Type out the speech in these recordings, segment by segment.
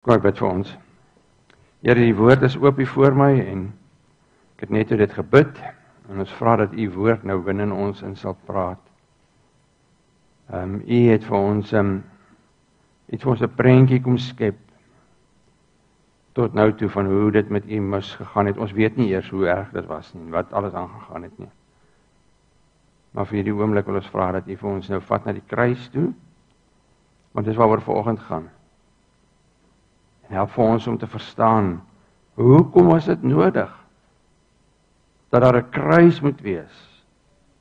Kom ek bid vir ons. Here, die woord is oop hier voor my en ek het net dit gebid en ons vra dat u woord nou binne in ons in sal praat. U het vir ons iets vir ons 'n prentjie kom skep tot nou toe van hoe dit met u misgegaan het. Ons weet nie eers hoe erg dit was nie, wat alles aangegaan het nie. Maar vir hierdie oomblik wil ons vra dat u vir ons nou vat na die kruis toe, want dis waaroor vanoggend gaan. En help vir ons om te verstaan, hoekom was dit nodig dat daar 'n kruis moet wees?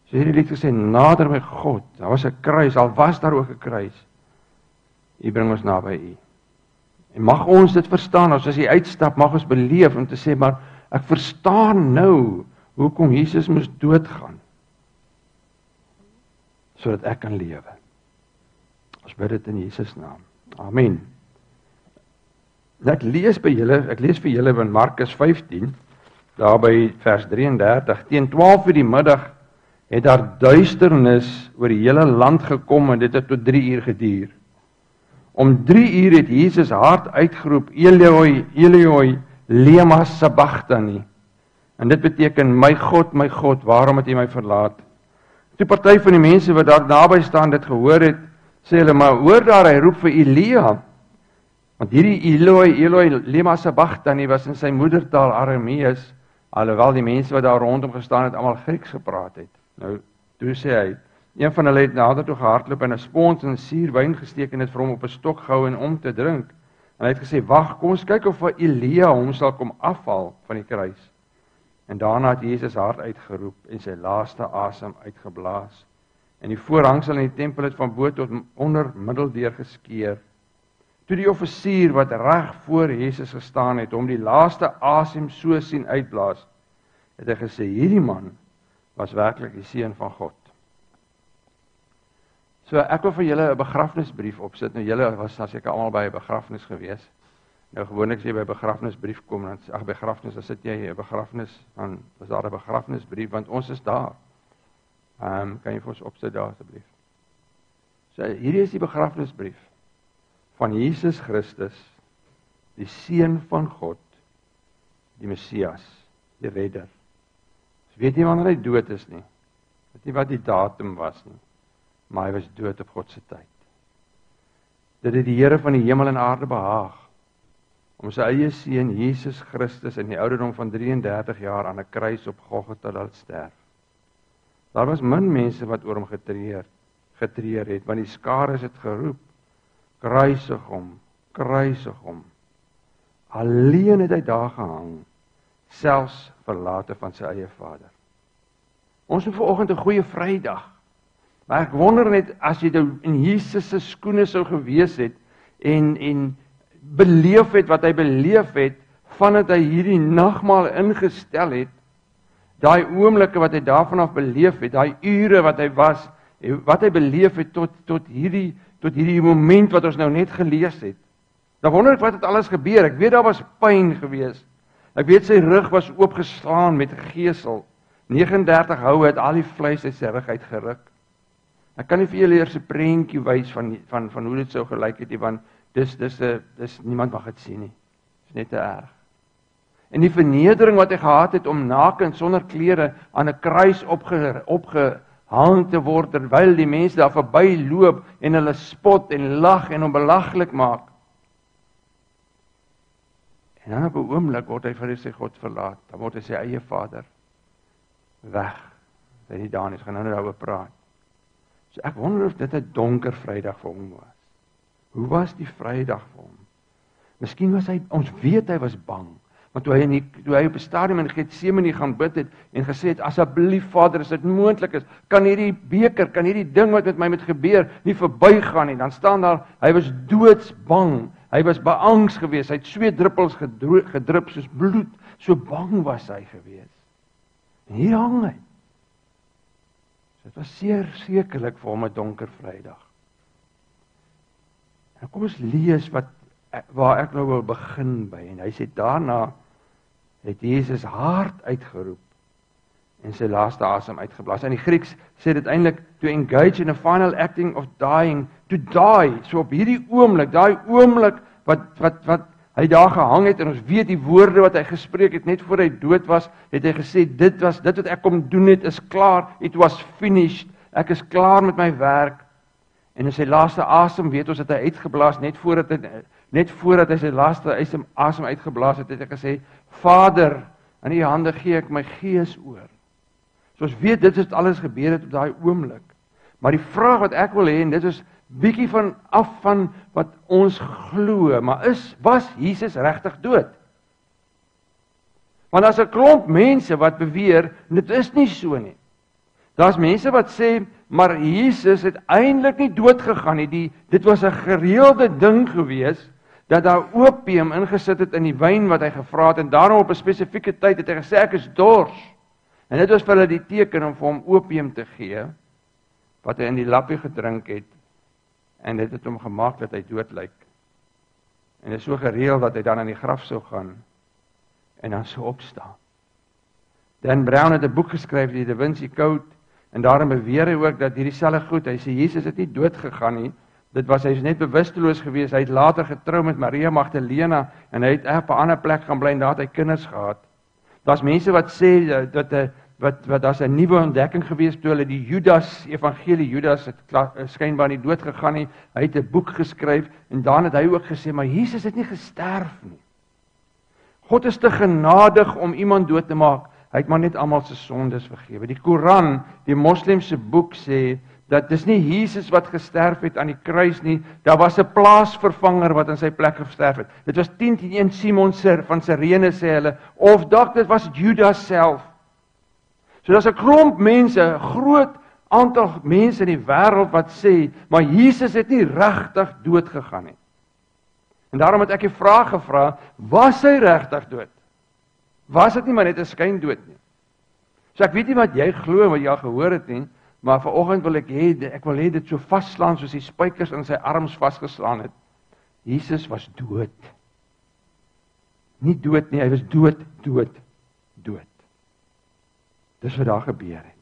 So hierdie lied gesê, nader by God, daar was 'n kruis, al was daar ook 'n kruis. U bring ons naby u. En mag ons dit verstaan, as jy uitstap, mag ons beleef om te sê, maar ek verstaan nou, hoekom Jesus moes doodgaan, sodat ek kan lewe. Ons bid dit in Jesus naam. Amen. Ek lees vir julle in Markus 15, daar by vers 33, teen 12 uur die middag het daar duisternis oor die hele land gekom en dit het tot 3 uur geduur. Om 3 uur het Jesus hard uitgeroep, Eloi, Eloi, lema sabachthani. En dit beteken, my God, waarom het U my verlaat? Toe party van die mense wat daar naby staan dit gehoor het, sê hulle, maar hoor daar, hy roep vir Elia. Want hierdie Eloi, lema sabachthani was in sy moedertaal Aramees, alhoewel die mense wat daar rondom gestaan het, allemaal Grieks gepraat het. Nou, toe sê hy, een van hulle het nader toe gehardloop en 'n spons en suurwyn gesteek en het vir hom op 'n stok gehou en om te drink. En hy het gesê, wag, kom ons kyk of Elia hom sal kom afhaal van die kruis. En daarna het Jesus hard uitgeroep en sy laaste asem uitgeblaas. En die voorhangsel in die tempel het van bo tot onder middeldeur geskeur. Toe die offisier wat reg voor Jesus gestaan het, hom die laaste asem so sien uitblaas, het hy gesê, hierdie man was werklik die seun van God. So ek wil vir julle 'n begrafnisbrief opsit. Nou julle was seker almal by 'n begrafnis gewees. Nou gewoonlik as jy by 'n begrafnisbrief kom, dan begrafnis, dan sit jy 'n begrafnis, dan is daar 'n begrafnisbrief want ons is daar. Kan jy vir ons opsit daar asseblief? So hierdie is die begrafnisbrief van Jesus Christus, die seun van God, die Messias, die redder. Weet nie wanneer hy dood is nie. Weet nie wat die datum was nie. Maar hy was dood op God se tyd. Dit het die Here van die hemel en aarde behaag om sy eie seun Jesus Christus in die ouderdom van 33 jaar aan 'n kruis op Golgotha laat sterf. Daar was min mense wat oor hom getreur het, want die skares het geroep, kruisig hom, kruisig hom. Alleen het hy daar gehang, selfs verlate van sy eie Vader. Ons het vanoggend 'n goeie Vrydag. Maar ek wonder net, as jy in Jesus se skoene sou gewees het, en beleef het wat hy beleef het, vandat hy hierdie nagmaal ingestel het, daai oomblikke wat hy daarvan af beleef het, daai ure wat hy was, wat hy beleef het tot hierdie moment wat ons nou net gelees het. Dan wonder ek wat het alles gebeur. Ek weet daar was pyn gewees. Ek weet sy rug was oopgeslaan met 'n gesel. 39 houe het al die vleis uit sy rug uitgeruk. Ek kan nie vir julle eers 'n prentjie wys van hoe dit sou gelyk het, want dis niemand mag dit sien nie. Dis net te erg. En die vernedering wat hy gehad het om naken sonder klere aan 'n kruis opgehang te word, terwyl die mense daar verby loop en hulle spot en lag en hom belaglik maak. En dan op 'n oomblik word hy vir sy God verlaat. Dan word hy sy eie Vader weg. Hy het nie daar nie, gaan nou daaroor praat. So ek wonder of dit 'n donker Vrydag vir hom was. Hoe was die Vrydag vir hom? Miskien was hy, ons weet hy was bang, want toe hy op 'n stadium in Getsemane gaan bid het en gesê het, asseblief Vader, as dit moontlik is, kan hierdie beker, kan hierdie ding wat met my moet gebeur, nie verbygaan nie. Dan staan daar, hy was doodsbang, hy was beangs geweest, hy het sweetdruppels gedrup soos bloed, so bang was hy geweest. En hier hang hy. Dit was zeer sekerlik vir hom 'n donker Vrydag. En kom ons lees waar ek nou wil begin by. En hy sê daarna het Jesus hard uitgeroep en sy laaste asem uitgeblaas. In die Grieks sê dit eintlik to engage in a final acting of dying, to die. So op hierdie oomblik, daai oomblik wat hy daar gehang het, en ons weet die woorde wat hy gespreek het, net voor hy dood was, het hy gesê, dit wat ek kom doen het, is klaar, it was finished, ek is klaar met my werk, en in sy laaste asem, weet ons dat hy uitgeblaas, net voordat hy sy laaste asem uitgeblaas het, het hy gesê, Vader, in die hande gee ek my gees oor. So ons weet, dit is alles gebeur het op daai oomblik. Maar die vraag wat ek wil hê, en dit is bietjie af van wat ons glo, maar was Jesus regtig dood? Want as 'n klomp mense wat beweer, dit is nie so nie. Daar's mense wat sê, maar Jesus het eintlik nie dood gegaan nie. Dit was 'n gereelde ding gewees, dat daar opium ingesit het in die wyn wat hy gevra het, en daarom op 'n spesifieke tyd het hy gesê, ek is dors. En dit was vir hulle die teken om vir hom opium te gee, wat hy in die lappie gedrink het, en dit het hom gemaak dat hy dood lyk. En dit is so gereël dat hy dan in die graf sou gaan, en dan sou opstaan. Dan Brown het 'n boek geskryf, die Da Vinci Code, en daarin beweer hy ook dat hierdie selfe goed, hy sê, Jesus het nie dood gegaan nie, hy is net bewusteloos gewees, hy het later getrou met Maria Magdalena, en hy het op 'n ander plek gaan bly, en daar het hy kinders gehad. Daar's mense wat sê, dat daar's 'n nuwe ontdekking gewees, toe hulle die Judas het skynbaar nie dood gegaan nie, hy het 'n boek geskryf, en dan het hy ook gesê, maar Jesus het nie gesterf nie. God is te genadig om iemand dood te maak, hy het maar net almal se sondes vergewe. Die Koran, die moslimse boek sê, dat dis nie Jesus wat gesterf het aan die kruis nie, daar was 'n plaasvervanger wat in sy plek gesterf het. Dit was 10-1 Simon van Cyrene sê hulle, of dalk dit was Judas self. So daar's 'n klomp mense, 'n groot aantal mense in die wêreld wat sê, maar Jesus het nie regtig dood gegaan nie. En daarom het ek die vraag gevra, was hy regtig dood? Was dit nie maar net 'n skyndood nie? So ek weet nie wat jy glo en wat jy al gehoor het nie, maar vanoggend wil ek hê dit so vasslaan soos die spykers in sy arms vasgeslaan het. Jesus was dood. Nie dood nie, hy was dood. Dis wat daar gebeur het.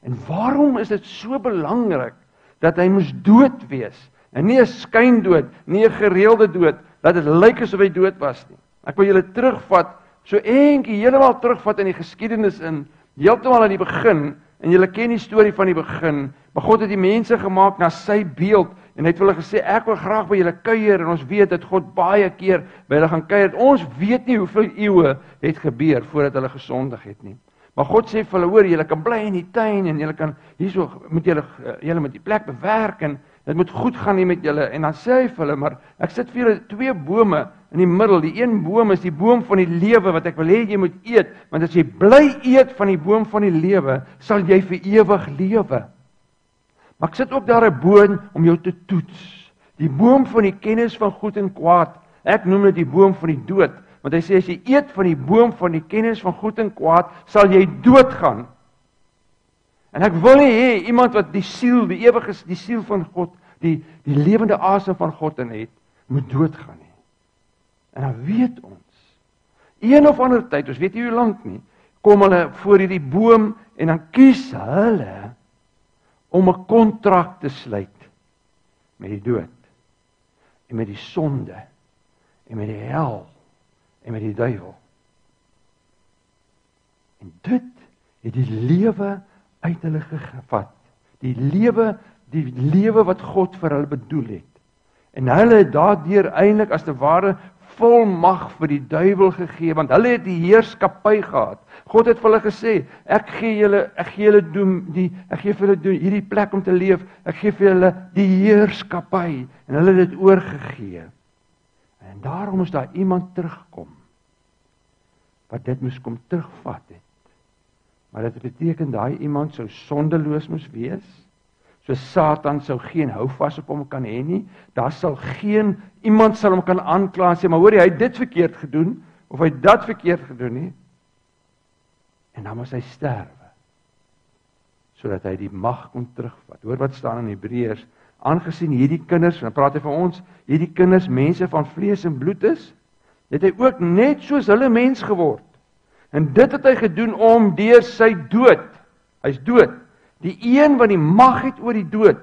En waarom is dit so belangrik dat hy moes dood wees? En nie 'n skyndood, nie 'n gereelde dood, dat dit lyk asof hy dood was nie. Ek wil julle terugvat, so eentjie heeltemal terugvat in die geskiedenis in, heeltemal aan die begin, en julle ken die storie van die begin, maar God het die mense gemaak na sy beeld, en hy het vir hulle gesê, ek wil graag by julle kuier, en ons weet dat God baie keer by hulle gaan kuier, ons weet nie hoeveel eeue het gebeur, voordat hulle gesondig het nie. Maar God sê vir hulle, hoor, julle kan bly in die tuin, en julle kan, hierso moet julle met die plek bewerk, en dit moet goed gaan nie met julle, en dan sê hy vir hulle, maar ek sit vir julle 2 bome in die middel, die een boom is die boom van die lewe, wat ek wil hê jy moet eet, want as jy bly eet van die boom van die lewe, sal jy vir ewig lewe. Maar ek sit ook daar 'n boom om jou te toets, die boom van die kennis van goed en kwaad, ek noem dit die boom van die dood, want hy sê, as jy eet van die boom van die kennis van goed en kwaad, sal jy doodgaan. En ek wil nie hê, iemand wat die siel, die ewige, die siel van God, die lewende asem van God in het, moet doodgaan nie. En dan weet ons, een of ander tyd, ons weet nie hoe lank nie, kom hulle voor hierdie boom, en dan kies hulle, om 'n kontrak te sluit, met die dood, en met die sonde, en met die hel, en met die duiwel. En dit het die lewe uit hulle gevat. Die lewe wat God vir hulle bedoel het. En hulle het daardeur eintlik as te ware vol mag vir die duiwel gegee, want hulle het die heerskappy gehad. God het vir hulle gesê, ek gee vir julle hierdie plek om te leef, ek gee vir julle die heerskappy, en hulle het dit oorgegee. En daarom moes daar iemand terugkom, wat dit moes kom terugvat het. Maar dit beteken daai iemand sou sondeloos moes wees, so Satan sou geen houvas op hom kan hê nie, daar sal iemand sal hom kan aankla en sê, maar hoor jy, hy het dit verkeerd gedoen, of hy het dat verkeerd gedoen nie, en dan moes hy sterwe, sodat hy die mag kon terugvat. Hoor wat staan in Hebreërs, aangesien hierdie kinders, dan praat hy van ons, hierdie kinders mense van vlees en bloed is, het hy ook net soos hulle mens geword. En dit het hy gedoen om deur sy dood, hy's dood, die een wat die mag het oor die dood,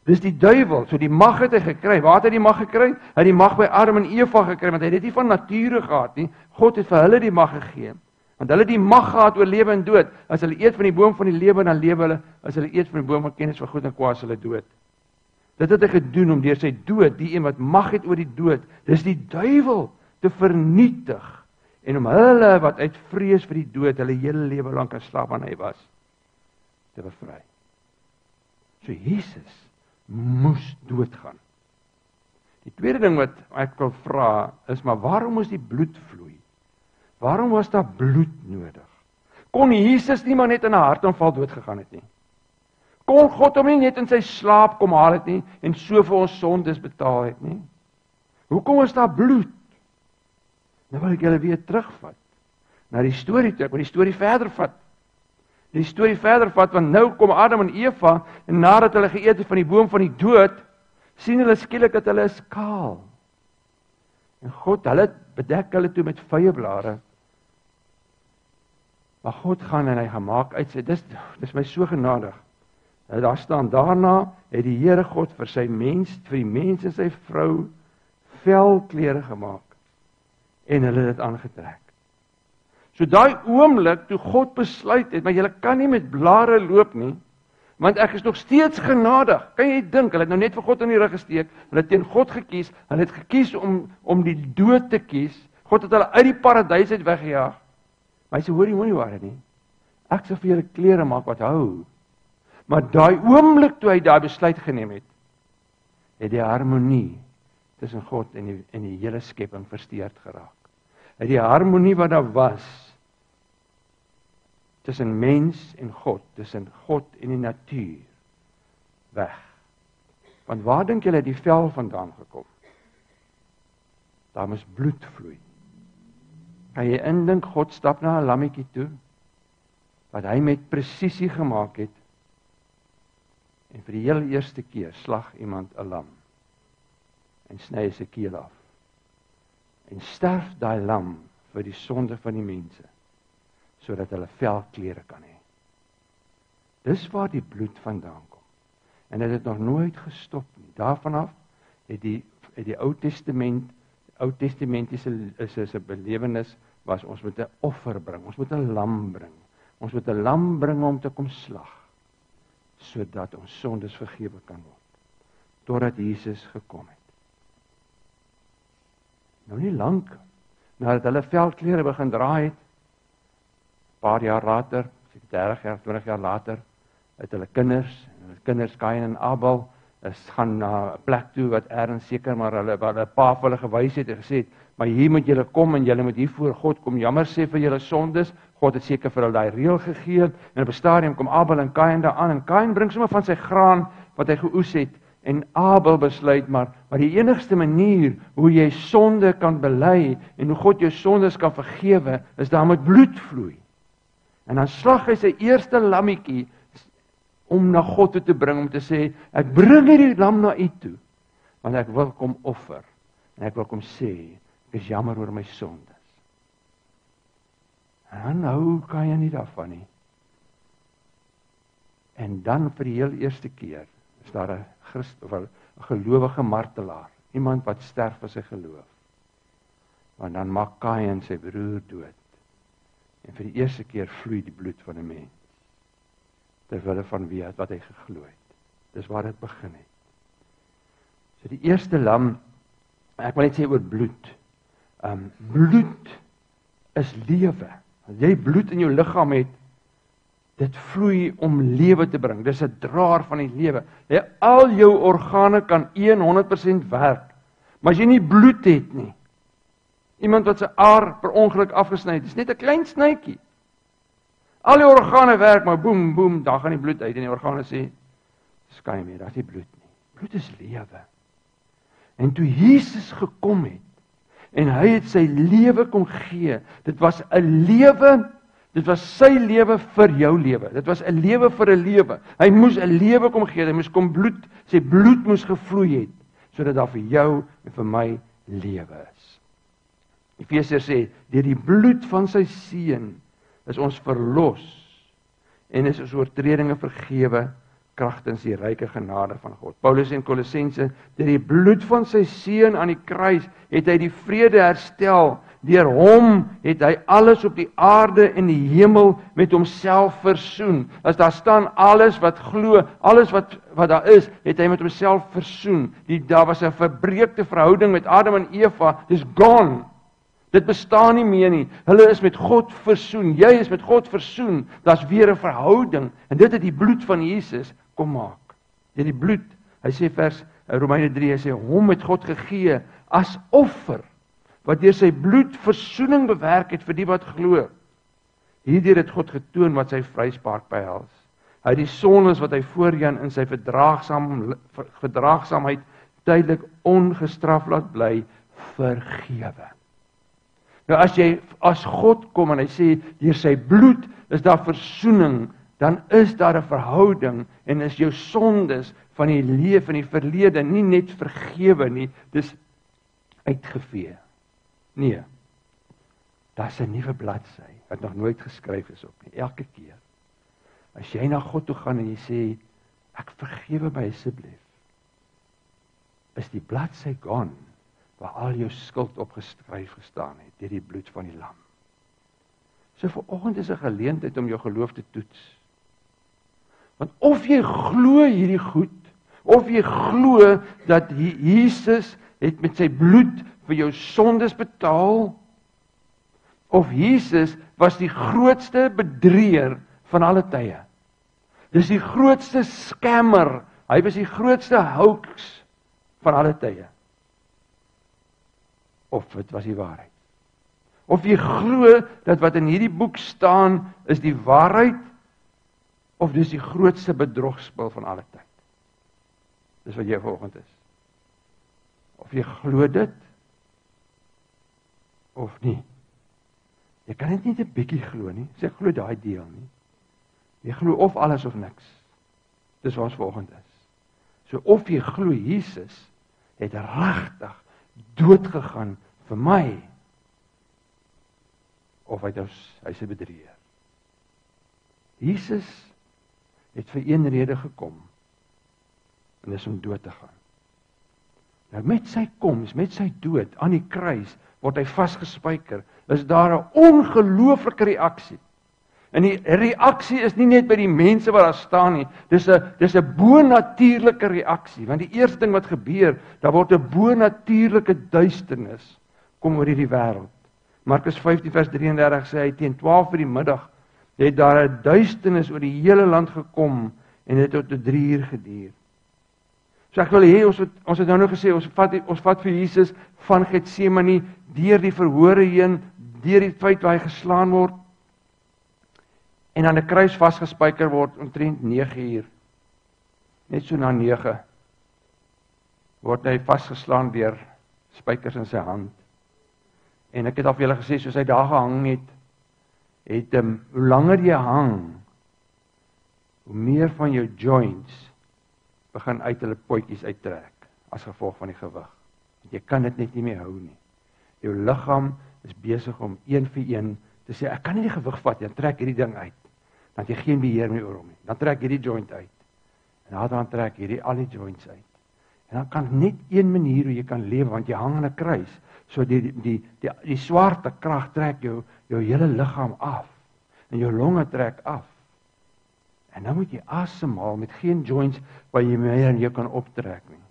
Dis die duiwel, so die mag het hy gekry. Waar het hy die mag gekry? Hy het die mag by Adam en Eva gekry, want hy het dit nie van nature gehad nie. God het vir hulle die mag gegee. Want hulle het die mag gehad oor lewe en dood. As hulle eet van die boom van die lewe, dan lewe hulle. As hulle eet van die boom van kennis van goed en kwaad, is hulle dood. Dit het hy gedoen om deur sy dood, die een wat mag het oor die dood, dis die duiwel, te vernietig. En om hulle wat uit vrees vir die dood, hulle hele lewe lank in slaap aan hy was, te bevry. So Jesus moes doodgaan. Die tweede ding wat ek wil vra, is maar waarom moes die bloed vloei? Waarom was daar bloed nodig? Kon Jesus nie maar net in 'n hartaanval doodgegaan het nie? Kon God hom nie net in sy slaap kom haal het nie, en so vir ons sondes betaal het nie? Hoekom is daar bloed? Nou wil ek julle weer terugvat na die storie toe, ek wil die storie verder vat. Die storie verder vat, want nou kom Adam en Eva, en nadat hulle geëet het van die boom van die dood, sien hulle skielik dat hulle is kaal. En God, hulle bedek hulle toe met vyeblare. Maar God gaan en hy gaan maak uit sy, dis my so genadig. Daar staan, daarna het die Here God vir die mens en sy vrou, velklere gemaak, en hulle het aangetrek. So daai oomblik toe God besluit het, maar jy kan nie met blare loop nie, want ek is nog steeds genadig. Kan jy dink, hulle het nou net vir God in die rug gesteek, hulle het teen God gekies, hulle het gekies om die dood te kies. God het hulle uit die paradys uit weggejaag. Maar hy sê, hoor jy moenie waar nie. Ek sal vir julle klere maak wat hou. Maar daai oomblik toe hy daai besluit geneem het die harmonie tussen God en die hele skepping versteurd geraak. Het die harmonie wat daar was tussen mens en God, tussen God en die natuur, weg. Want waar dink julle die vel vandaan gekom? Daar moes bloed vloei. Kan jy indink, God stap na 'n lammetjie toe, wat hy met presisie gemaak het, en vir die heel eerste keer slag iemand 'n lam, en sny sy keel af, en sterf daai lam vir die sonde van die mense, sodat hulle velklere kan hê. Dis waar die bloed vandaan kom. En dit het nog nooit gestop nie. Daarvan af het die Ou Testamentiese belewenis was, ons moet 'n offer bring, ons moet 'n lam bring. Ons moet 'n lam bring om te kom slag, sodat ons sondes vergewe kan word, totdat Jesus gekom het. Nou nie lank, nadat hulle velklere begin dra het, paar jaar later, 30 jaar, 20 jaar later, het hulle kinders Kain en Abel, gaan na 'n plek toe wat ergens seker maar hulle pa vir hulle gewys het en gesê het, maar hier moet julle kom en julle moet hier voor God kom jammer sê vir julle sondes. God het seker vir hulle daai reël gegee, en op 'n stadium kom Abel en Kain daar aan, en Kain bring sommer van sy graan wat hy geoes het, en Abel besluit maar die enigste manier hoe jy sonde kan bely en hoe God jou sondes kan vergewe, is daar met bloed vloei. En dan slag hy sy eerste lammetjie om na God toe te bring, om te sê, ek bring hierdie lam na u toe, want ek wil kom offer, en ek wil kom sê, ek is jammer oor my sondes. En dan hou kan jy nie daarvan nie. En dan vir die heel eerste keer, is daar 'n Christ, of 'n gelowige martelaar, iemand wat sterf vir sy geloof. Want dan maak Kain sy broer dood. En vir die eerste keer vloei die bloed van 'n mens, terwille van wie wat hy geglo het. Dis waar dit begin het. So die eerste lam, ek wil net sê oor bloed. Bloed is lewe. As jy bloed in jou liggaam het, dit vloei om lewe te bring. Dis 'n draer van die lewe. Al jou organe kan 100% werk, maar as jy nie bloed het nie, iemand wat sy aar per ongeluk afgesny het, dis net 'n klein snytjie. Al die organe werk, maar boem, boem, daar gaan die bloed uit, en die organe sê, skei meer, daar is nie bloed nie. Bloed is lewe. En toe Jesus gekom het, en hy het sy lewe kom gee, dit was 'n lewe, dit was sy lewe vir jou lewe, dit was 'n lewe vir 'n lewe, hy moes 'n lewe kom gee, hy moes kom bloed, sy bloed moes gevloei het, sodat daar vir jou en vir my lewe is. Efesiërs sê, deur die bloed van sy seun is ons verlos, en is ons oortredinge vergewe, kragtens die ryke genade van God. Paulus in Kolossense, deur die bloed van sy seun aan die kruis, het hy die vrede herstel. Deur hom het hy alles op die aarde en die hemel met homself versoen. As daar staan alles wat glo, alles wat daar is, het hy met homself versoen. Daar was 'n verbreekte verhouding met Adam en Eva, dis gone. Dit bestaan nie meer nie. Hulle is met God versoen. Jy is met God versoen. Daar's weer 'n verhouding. En dit het die bloed van Jesus kom maak. Deur die bloed. Hy sê vers Romeine 3, hy sê hom het God gegee as offer, wat deur sy bloed versoening bewerk het vir die wat glo. Hierdeur het God getoon wat sy vryspraak behels. Hy het die sondes wat hy voorheen in sy verdraagsaamheid tydelik ongestraf laat bly, vergewe. Nou as God kom en hy sê, deur sy bloed is daar versoening, dan is daar 'n verhouding en is jou sondes van die lewe, van die verlede nie net vergewe nie, dis uitgevee. Nee, daar's 'n nuwe bladsy wat nog nooit geskryf is op nie, elke keer. As jy na God toe gaan en jy sê, ek vergewe my asseblief, is die bladsy gone, waar al jou skuld opgeskryf gestaan het, deur die bloed van die lam. So vanoggend is 'n geleentheid om jou geloof te toets. Want of jy glo hierdie goed, of jy glo dat Jesus het met sy bloed vir jou sondes betaal, of Jesus was die grootste bedrieër van alle tye. Dis die grootste scammer, hy was die grootste hoax van alle tye. Of dit was die waarheid. Of jy glo dat wat in hierdie boek staan is die waarheid, of dis die grootste bedrogspel van alle tyd. Dis wat jy vanoggend is. Of jy glo dit, of nie. Jy kan dit nie 'n bietjie glo nie, sê ek glo daai deel nie. Jy glo of alles of niks. Dis wat ons vanoggend is. So of jy glo Jesus het regtig dood gegaan vir my, of hy's 'n bedrieër. Jesus het vir een rede gekom, en dis om dood te gaan. Nou met sy koms, met sy dood aan die kruis, word hy vasgespijker, is daar 'n ongelooflike reaksie. En die reaksie is nie net by die mense wat daar staan nie, dis 'n bonatuurlike reaksie, want die eerste ding wat gebeur, daar word 'n bonatuurlike duisternis kom oor hierdie wêreld. Markus 15 vers 33 sê hy, teen 12 in die middag, het daar 'n duisternis oor die hele land gekom, en het tot 3 uur geduur. So ek wil hê, ons het nou gesê, ons vat vir Jesus van Getsemane, deur die verhore heen, deur die feit waar hy geslaan word, en aan 'n kruis vasgespijker word, omtrent 9 uur. Net so na 9, word hy vasgeslaan deur spykers in sy hand. En ek het al vir julle gesê, soos hy daar gehang het hoe langer jy hang, hoe meer van jou joints begin uit hulle potjies uittrek, as gevolg van die gewig. Jy kan dit net nie meer hou nie. Jou liggaam is besig om een vir een te sê, ek kan nie die gewig vat, dan trek hierdie ding uit. Dan het jy geen beheer meer oor hom nie. Dan trek hierdie joint uit. En dan trek hierdie al die joints uit. En dan kan net een manier hoe jy kan lewe, want jy hang aan 'n kruis. So die swarte krag trek jou hele liggaam af. En jou longe trek af. En dan moet jy asemhaal met geen joints waar jy meer en jy kan optrek nie.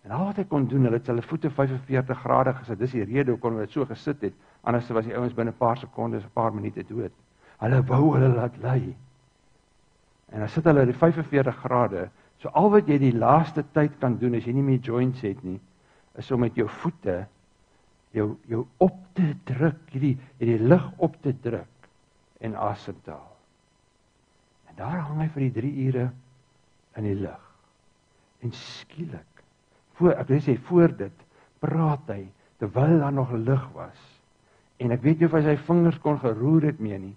En al wat hy kon doen, hulle het hulle voete 45 grade gesit. Dis die rede hoekom hulle dit so gesit het. Anders was die ouens binne 'n paar sekondes, 'n paar minute dood. Hulle wou hulle laat lê. En dan sit hulle die 45 grade. So al wat jy die laaste tyd kan doen as jy nie meer joints het nie, is om met jou voete jou op te druk, hierdie lug op te druk en asem te haal. En daar hang hy vir die 3 ure in die lug. En skielik, voor dit praat hy terwyl daar nog lig was. En ek weet nie of hy sy vingers kon geroer het meer nie.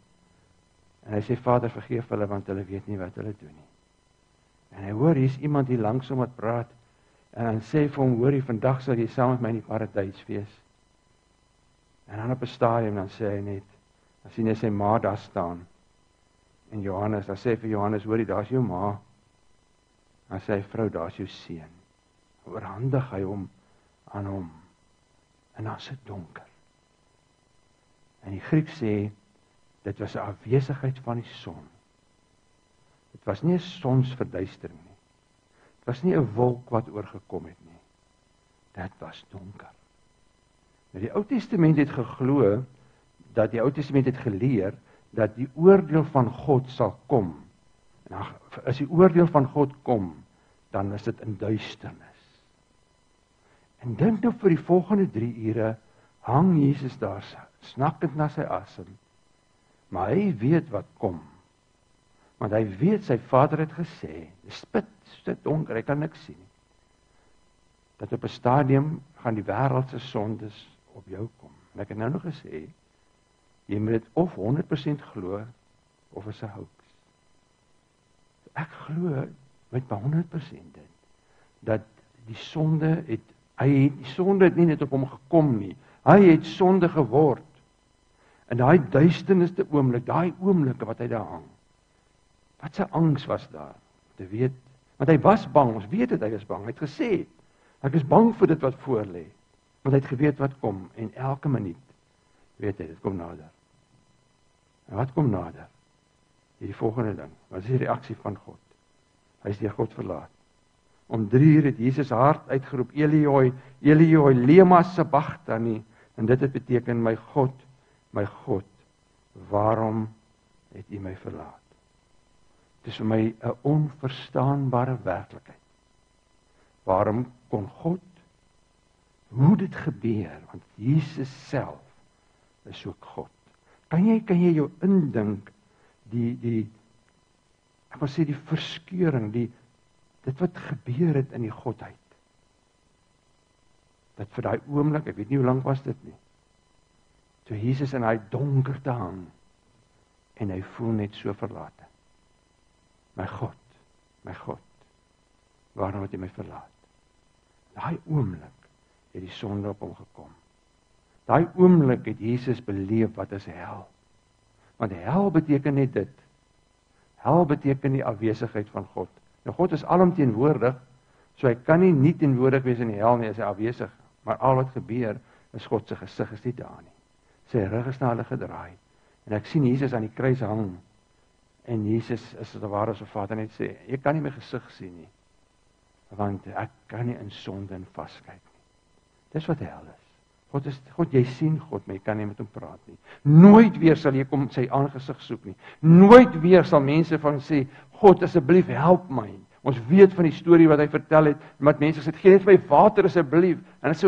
En hy sê, Vader, vergeef hulle, want hulle weet nie wat hulle doen nie. En hy hoor, hier is iemand hier langs hom wat praat, en dan sê vir hom, hoor, vandag sal jy saam met my in die paradys wees. En dan op 'n stadium, dan sê hy net, dan sien hy sy ma daar staan, en Johannes, dan sê vir Johannes, hoor, daar is jou ma, Dan sê hy, vrou, daar is jou seun. Oorhandig hy hom aan hom. En dan is dit donker. En die Griek sê, dit was 'n afwesigheid van die son. Dit was nie 'n sonsverduistering nie. Dit was nie 'n wolk wat oorgekom het nie. Dit was donker. Nou die Ou Testament het geglo, dat die Ou Testament het geleer, dat die oordeel van God sal kom. En as die oordeel van God kom, dan is dit in duisternis. En dink nou vir die volgende 3 ure, hang Jesus daar, snakkend na sy asem. Maar hy weet wat kom. Want hy weet, sy Vader het gesê, spit donker, hy kan niks sien. Dat op 'n stadium gaan die wêreld se sondes op jou kom. En ek het nou nog gesê, jy moet dit of 100% glo, of is 'n hoax. Ek glo met 100% dit, dat die sonde die sonde het nie net op hom gekom nie, hy het sonde geword. En daai duisternisse oomblik, daai oomblikke wat hy daar hang, wat 'n angs was daar, te weet, want hy was bang, ons weet dit, hy was bang, hy het gesê, ek is bang vir dit wat voor lê, want hy het geweet wat kom, en elke minuut, weet hy, dit kom nader. En wat kom nader? Die volgende ding, wat is die reaksie van God? Hy is deur God verlaat. Om 3 uur het Jesus hard uitgeroep, Elioi, Elioi, lema sabachthani, en dit het beteken, my God, waarom het U my verlaat? Dit is vir my 'n onverstaanbare werklikheid. Waarom kon God, hoe dit gebeur, want Jesus self is ook God. Kan jy jou indink, ek wil sê die verskeuring, dit wat gebeur het in die Godheid. Dat vir daai oomblik, ek weet nie hoe lank was dit nie, toe Jesus in hy donkerte hang, en hy voel net so verlate. My God, waarom het U my verlaat? Daai oomblik het die sonde op hom gekom. Daai oomblik het Jesus beleef wat is hel. Want hel beteken net dit. Hel beteken die afwesigheid van God. Nou God is alomteenwoordig, so hy kan nie teenwoordig wees in die hel nie, as hy afwesig. Maar al wat gebeur, is God se gesig is nie daar nie. Sy rug is na hulle gedraai. En ek sien Jesus aan die kruis hang. En Jesus is as ware so Vader net sê, jy kan nie my gesig sien nie. Want ek kan nie in sonde en vaskyk nie. Dis wat hel is. God, jy sien God, maar jy kan nie met hom praat nie. Nooit weer sal jy kom sy aangesig soek nie. Nooit weer sal mense van sê, God, asseblief help my. Ons weet van die storie wat hy vertel het, met mense sê, gee net vir my water asseblief. En hy sê,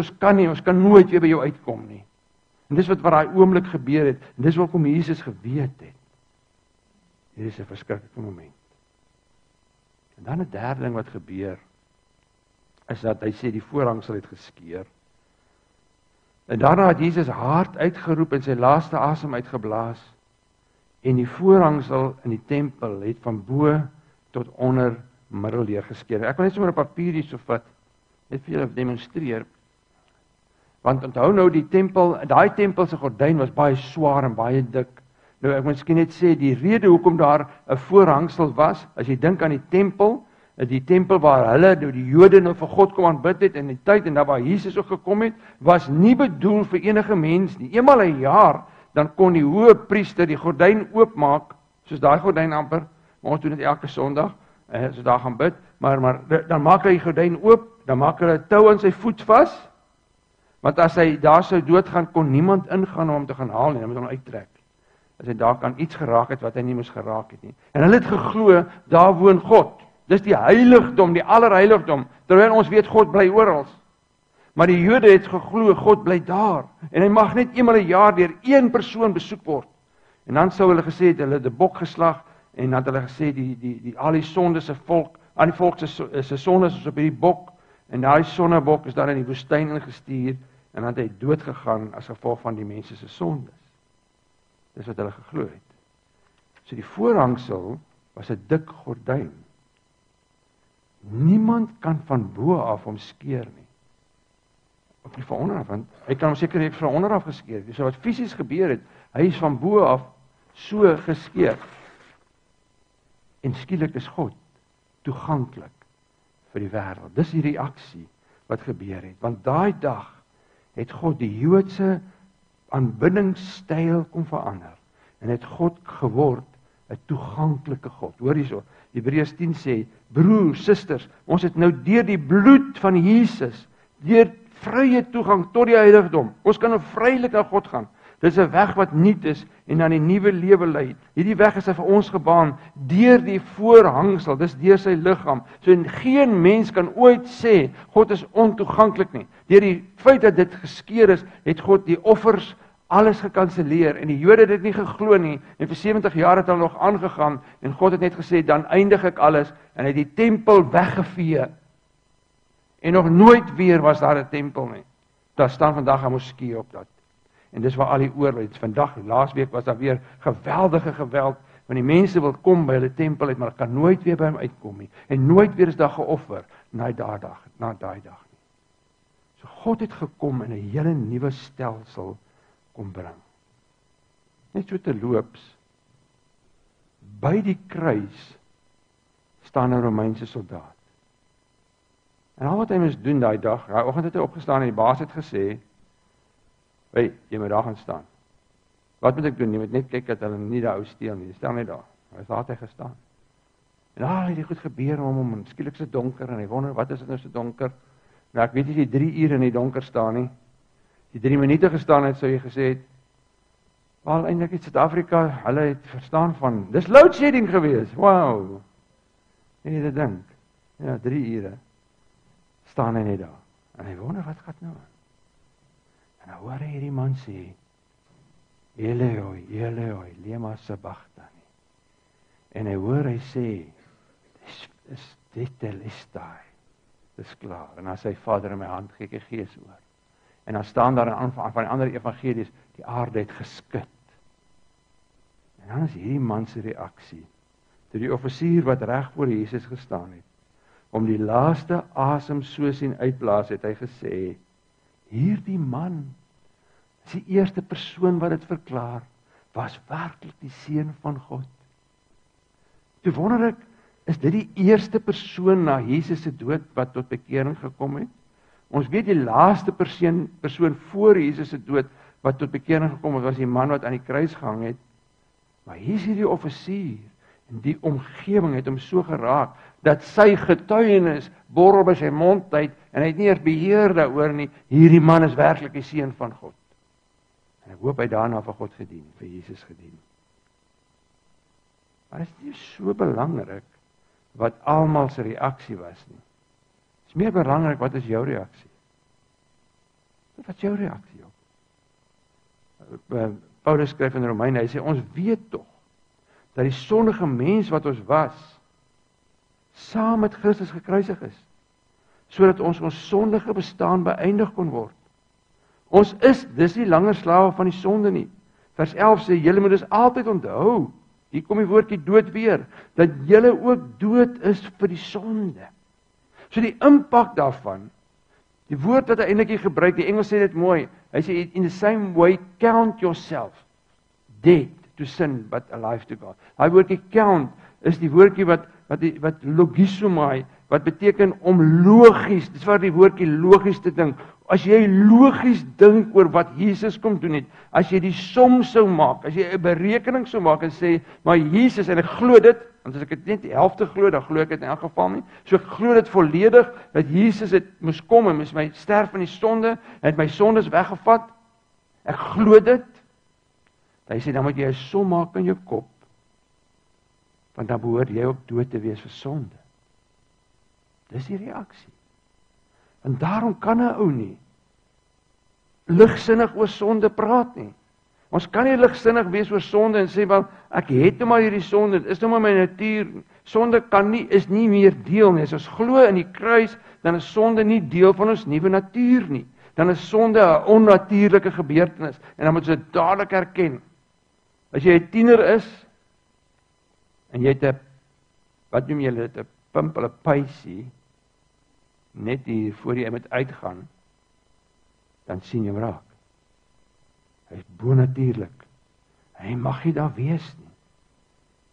ons kan nooit weer by jou uitkom nie. En dis wat daai oomblik gebeur het, en dis hoekom Jesus geweet het. Hier is 'n verskriklike moment. En dan 'n derde ding wat gebeur, is dat hy sê die voorhangsel het geskeur. En daarna het Jesus hard uitgeroep en sy laaste asem uitgeblaas. En die voorhangsel in die tempel het van bo tot onder middelleer geskeur. Ek wil net sommer 'n papier hierso vat, net vir julle demonstreer. Want onthou nou daai tempel se gordyn was baie swaar en baie dik. Nou ek moet miskien net sê die rede hoekom daar 'n voorhangsel was, as jy dink aan die tempel waar hulle die Jode nou vir God kom aanbid het in die tyd en daar waar Jesus ook gekom het, was nie bedoel vir enige mens nie. Eenmal 'n jaar dan kon die hoëpriester die gordyn oopmaak, soos daai gordyn amper, maar ons doen dit elke Sondag, so daar gaan bid, maar dan maak hy die gordyn oop, dan maak hulle 'n tou aan sy voet vas, want as hy daar sou doodgaan, kon niemand ingaan om hom te gaan haal nie, dan moet hom uittrek. As hy daar kan iets geraak het wat hy nie moes geraak het nie. En hulle het geglo, daar woon God. Dis die heiligdom, die allerheiligdom, terwyl ons weet God bly oral. Maar die Jode het geglo, God bly daar. En hy mag net eenmal 'n jaar deur een persoon besoek word. En dan sou hulle gesê het, hulle het 'n bok geslag, en dan het hulle gesê, al die sondes se volk, aan die volk se sondes is op hierdie bok, en daai sonnebok is daar in die woestyn ingestuur, en dan het hy dood gegaan as gevolg van die mense se sondes. Dis wat hulle geglo het. So die voorhangsel was 'n dik gordyn. Niemand kan van bo af hom skeer nie. Ook nie van onder af, want hy kan hom seker net van onder af geskeer. Dis wat fisies gebeur het. Hy is van bo af so geskeer. En skielik is God toeganklik vir die wêreld. Dis die reaksie wat gebeur het. Want daai dag het God die Joodse aanbiddingstyl kom verander. En het God geword 'n toeganklike God. Hoor hierso, Hebreërs 10 sê, broers, susters, ons het nou deur die bloed van Jesus, deur vrye toegang tot die heiligdom. Ons kan nou vrylik na God gaan. Dis 'n weg wat nuut is en na die nuwe lewe lei. Hierdie weg is vir ons gebaan deur die voorhangsel, dis deur sy liggaam. So geen mens kan ooit sê God is ontoeganklik nie. Deur die feit dat dit geskeur is, het God die offers alles gekanselleer en die Jode het dit nie geglo nie en vir 70 jaar het hulle nog aangegaan en God het net gesê dan eindig ek alles en hy het die tempel weggevee. En nog nooit weer was daar 'n tempel nie. Daar staan vandag 'n moskee op dat. En dis waar al die oorlog vandag, laasweek was daar weer geweldige geweld, want die mense wil kom by hulle tempel uit, maar kan nooit weer by hom uitkom nie. En nooit weer is daar geoffer na daai dag nie. So God het gekom en 'n hele nuwe stelsel kom bring. Net so te loops, by die kruis staan 'n Romeinse soldaat. En al wat hy moes doen daai dag, daai oggend het hy opgestaan en die baas het gesê, hey, jy moet daar gaan staan. Wat moet ek doen? Jy moet net kyk dat hulle nie daar ou steel nie. Stel net daar. Daar het hy gestaan. En al het dit goed gebeur om hom, en skielik se donker en hy wonder wat is dit nou so donker? Nou ek weet nie as jy 3 ure in die donker staan nie. As jy 3 minute gestaan het, sou jy gesê het, wel eintlik in Suid-Afrika, hulle het verstaan van, dis load shedding gewees. Wow. En jy dit dink. Ja, 3 ure staan hy net daar. En hy wonder wat gaan nou aan. En nou hoor hy hierdie man sê, Eloi, Eloi, lema sabachthani. En hy hoor hy sê, dis tetelestai. Dis klaar. En dan sê Vader in my hand, gee ek die Gees oor. En dan staan daar in aanvang van die ander evangelies, die aarde het geskit. En dan is hierdie man se reaksie, toe die offisier wat reg voor Jesus gestaan het, om die laaste asem so sien uitblaas, het hy gesê, hierdie man, is die eerste persoon wat dit verklaar, was werklik die seun van God. Toe wonder ek, is dit die eerste persoon na Jesus se dood wat tot bekering gekom het? Ons weet die laaste persoon voor Jesus se dood wat tot bekering gekom het, was die man wat aan die kruis gehang het. Maar hier is hierdie offisier, en die omgewing het hom so geraak, dat sy getuienis borrel by sy mond uit, en hy het nie eers beheer daaroor nie, hierdie man is werklik die seun van God. En ek hoop hy daarna vir God gedien, vir Jesus gedien. Maar dit is nie so belangrik, wat almal se reaksie was nie. Het is meer belangrik, wat is jou reaksie? Wat is jou reaksie op? Paulus skryf in Romeine, hy sê, ons weet tog, dat die sondige mens wat ons was, saam met Christus gekruisig is, sodat ons sondige bestaan beëindig kon word. Ons is dis nie langer slawe van die sonde nie. Vers 11 sê, julle moet dus altyd onthou, hier kom die woordjie dood weer, dat julle ook dood is vir die sonde. So die impak daarvan, die woord wat hy eintlik hier gebruik, die Engels sê dit mooi, hy sê, in the same way, count yourself dead to sin, but alive to God. Hy woordjie count, is die woordjie wat logisomai, wat beteken om logies, dis waar die woordjie logies te dink. As jy logies dink oor wat Jesus kom doen het, as jy die som sou maak, as jy 'n berekening sou maak en sê, maar Jesus, en ek glo dit, want as ek dit net die helfte glo, dan glo ek dit in elk geval nie, so ek glo dit volledig, dat Jesus het moes kom en moes my sterf in die sonde, het my sondes weggevat, ek glo dit, hy sê, dan moet jy 'n som maak in jou kop, want dan behoort jy ook dood te wees vir sonde. Dis die reaksie. En daarom kan 'n ou nie ligsinnig oor sonde praat nie. Ons kan nie ligsinnig wees oor sonde en sê, wel, ek het nou maar hierdie sonde, dit is nou maar my natuur. Sonde is nie meer deel nie. As ons glo in die kruis, dan is sonde nie deel van ons nuwe natuur nie. Dan is sonde 'n onnatuurlike gebeurtenis en dan moet ons dit dadelik erken. As jy 'n tiener is en jy het 'n, wat noem jy dit, 'n pimpel, 'n pysie, net hier voor jy moet uitgaan, dan sien jy hom raak. Hy is bonatuurlik. Hy mag nie daar wees nie.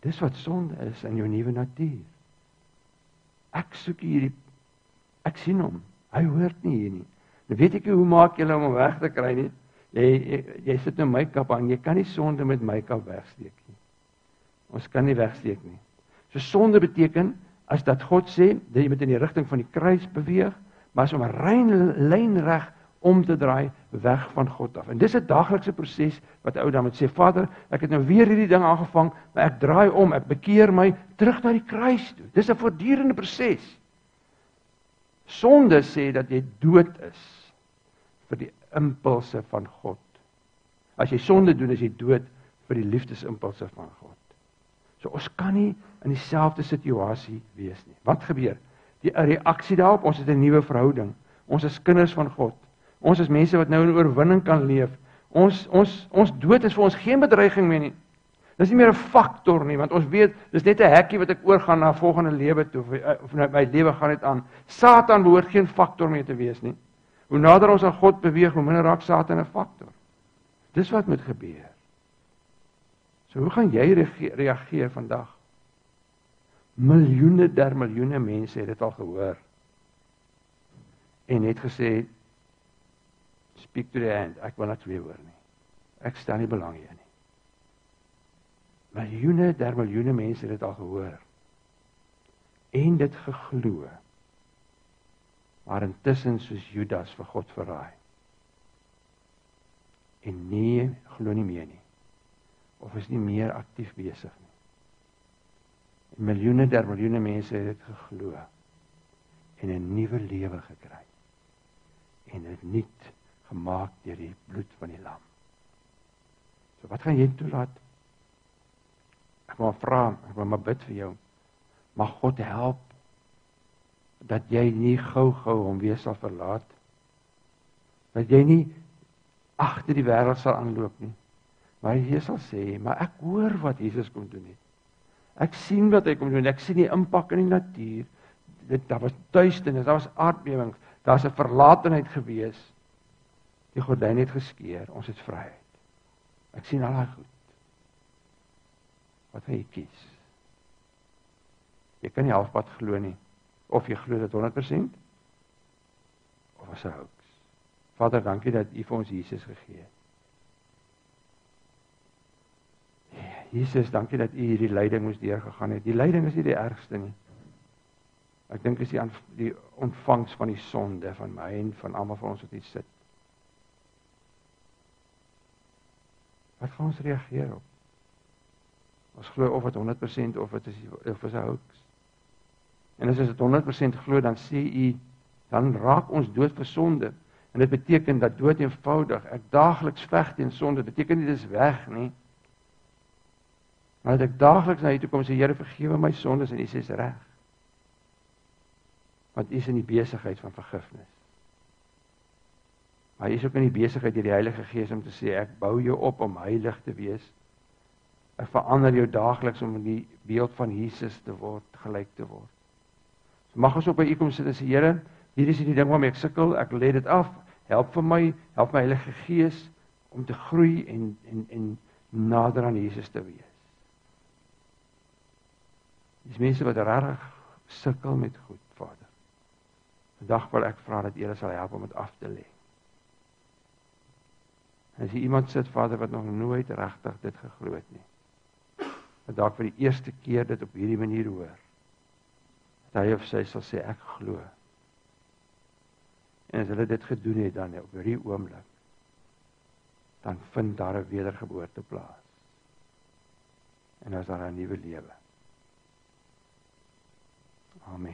Dis wat sonde is in jou nuwe natuur. Ek soek hierdie Ek sien hom. Hy hoort nie hier nie. Nou weet ek nie hoe maak julle om hom weg te kry nie. Jy sit nou make-up aan, jy kan nie sonde met make-up wegsteek nie. Ons kan nie wegsteek nie. So sonde beteken, as dat God sê, dat jy moet in die rigting van die kruis beweeg, maar as om 'n rein lynreg om te draai, weg van God af. En dis 'n daaglikse proses, wat ou dan moet sê, Vader, ek het nou weer hierdie ding aangevang, maar ek draai om, ek bekeer my, terug na die kruis toe. Dis 'n voortdurende proses. Sonde sê dat jy dood is, vir die impulse van God. As jy sonde doen, is jy dood vir die liefdesimpulse van God. So ons kan nie in dieselfde situasie wees nie. Wat gebeur? Die reaksie daarop, ons het 'n nuwe verhouding. Ons is kinders van God. Ons is mense wat nou in oorwinning kan leef. Ons dood is vir ons geen bedreiging meer nie. Dis nie meer 'n faktor nie, want ons weet, dis net 'n hekkie wat ek oorgaan na volgende lewe toe, of my lewe gaan net aan. Satan behoort geen faktor meer te wees nie. Hoe nader ons aan God beweeg, hoe minder raak Satan 'n faktor. Dis wat moet gebeur. So hoe gaan jy reageer vandag? Miljoene der miljoene mense het dit al gehoor. En het gesê, speak to the hand, ek wil niks weer hoor nie. Ek stel nie belang hier nie. Miljoene der miljoene mense het dit al gehoor. En dit geglo. Maar intussen soos Judas vir God verraai. En nee, glo nie meer nie. Of is nie meer aktief besig nie. En miljoene der miljoene mense het dit geglo. En 'n nuwe lewe gekry. En dit nuut gemaak deur die bloed van die lam. So wat gaan jy toelaat? Ek wil vra, ek wil maar bid vir jou. Mag God help dat jy nie gou hom weer sal verlaat. Dat jy nie agter die wêreld sal aanloop nie. Maar jy sal sê, maar ek hoor wat Jesus kom doen het. Ek sien wat hy kom doen. Ek sien die impak in die natuur. Daar was duisternis, daar was aardbewings, daar's 'n verlatenheid gewees. Die gordyn het geskeur, ons het vryheid. Ek sien al daai goed. Wat gaan jy kies? Jy kan nie halfpad glo nie. Of jy glo dit 100%, of is 'n hoax. Vader, dankie dat U vir ons Jesus gegee het. Jesus, dankie dat U hierdie lyding moes deurgegaan het. Die lyding is nie die ergste nie. Ek dink is die ontvangs van die sonde van my en van almal van ons wat hier sit. Wat gaan ons reageer op? Ons glo of dit 100% of dit is 'n hoax. En as dit 100% glo, dan sê U, dan raak ons dood vir sonde. En dit beteken dat dood eenvoudig, ek daagliks veg teen sonde, beteken nie dis weg nie. Maar dat ek daagliks na U toe kom en sê, Here, vergewe my sondes, en U sê is reg. Want U is in die besigheid van vergifnis. Maar hy is ook in die besigheid deur die Heilige Gees om te sê, ek bou jou op om heilig te wees. Ek verander jou daagliks om in die beeld van Jesus te word, gelyk te word. So mag ons op by U kom sit en sê, Here, hier is die ding waarmee ek sukkel, ek lê dit af, help my Heilige Gees om te groei en nader aan Jesus te wees. Dis mense wat regtig sukkel met goed, Vader. Vandag wil ek vra dat U sal help om dit af te lê. En as iemand sit, Vader, wat nog nooit regtig dit geglo het nie, wat dalk vir die eerste keer dit op hierdie manier hoor, dat hy of sy sal sê, ek glo. En as hulle dit gedoen het, dan op hierdie oomblik, dan vind daar 'n wedergeboorte plaas. En as daar 'n nuwe lewe.